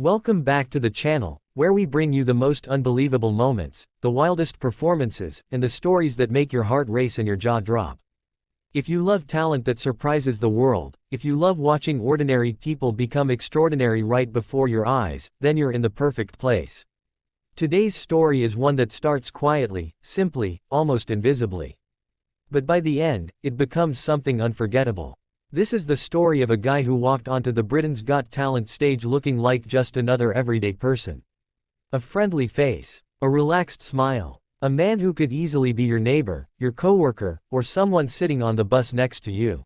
Welcome back to the channel, where we bring you the most unbelievable moments, the wildest performances, and the stories that make your heart race and your jaw drop. If you love talent that surprises the world, if you love watching ordinary people become extraordinary right before your eyes, then you're in the perfect place. Today's story is one that starts quietly, simply, almost invisibly. But by the end, it becomes something unforgettable. This is the story of a guy who walked onto the Britain's Got Talent stage looking like just another everyday person. A friendly face, a relaxed smile, a man who could easily be your neighbor, your coworker, or someone sitting on the bus next to you.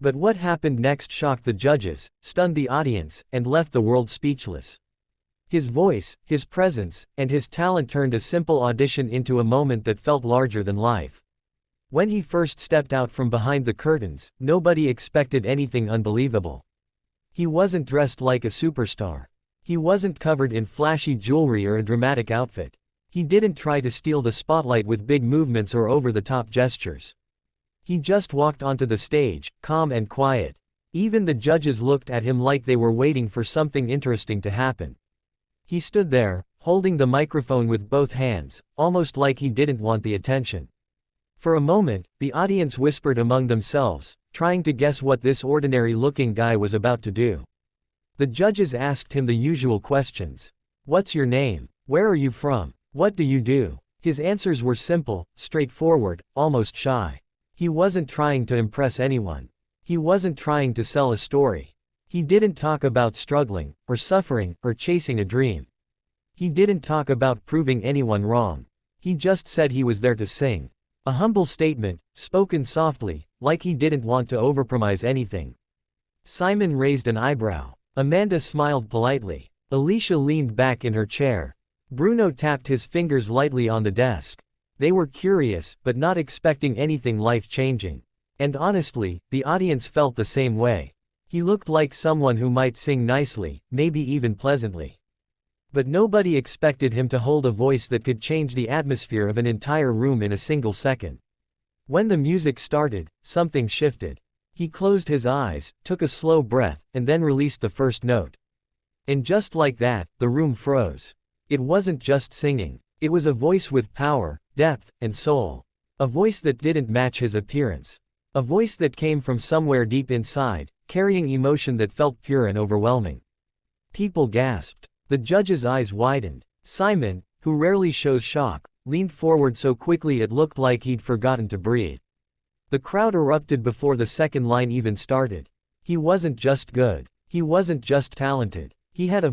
But what happened next shocked the judges, stunned the audience, and left the world speechless. His voice, his presence, and his talent turned a simple audition into a moment that felt larger than life. When he first stepped out from behind the curtains, nobody expected anything unbelievable. He wasn't dressed like a superstar. He wasn't covered in flashy jewelry or a dramatic outfit. He didn't try to steal the spotlight with big movements or over-the-top gestures. He just walked onto the stage, calm and quiet. Even the judges looked at him like they were waiting for something interesting to happen. He stood there, holding the microphone with both hands, almost like he didn't want the attention. For a moment, the audience whispered among themselves, trying to guess what this ordinary-looking guy was about to do. The judges asked him the usual questions. What's your name? Where are you from? What do you do? His answers were simple, straightforward, almost shy. He wasn't trying to impress anyone. He wasn't trying to sell a story. He didn't talk about struggling, or suffering, or chasing a dream. He didn't talk about proving anyone wrong. He just said he was there to sing. A humble statement, spoken softly, like he didn't want to overpromise anything. Simon raised an eyebrow. Amanda smiled politely. Alicia leaned back in her chair. Bruno tapped his fingers lightly on the desk. They were curious, but not expecting anything life-changing. And honestly, the audience felt the same way. He looked like someone who might sing nicely, maybe even pleasantly. But nobody expected him to hold a voice that could change the atmosphere of an entire room in a single second. When the music started, something shifted. He closed his eyes, took a slow breath, and then released the first note. And just like that, the room froze. It wasn't just singing. It was a voice with power, depth, and soul. A voice that didn't match his appearance. A voice that came from somewhere deep inside, carrying emotion that felt pure and overwhelming. People gasped. The judge's eyes widened. Simon, who rarely shows shock, leaned forward so quickly it looked like he'd forgotten to breathe. The crowd erupted before the second line even started. He wasn't just good. He wasn't just talented. He had a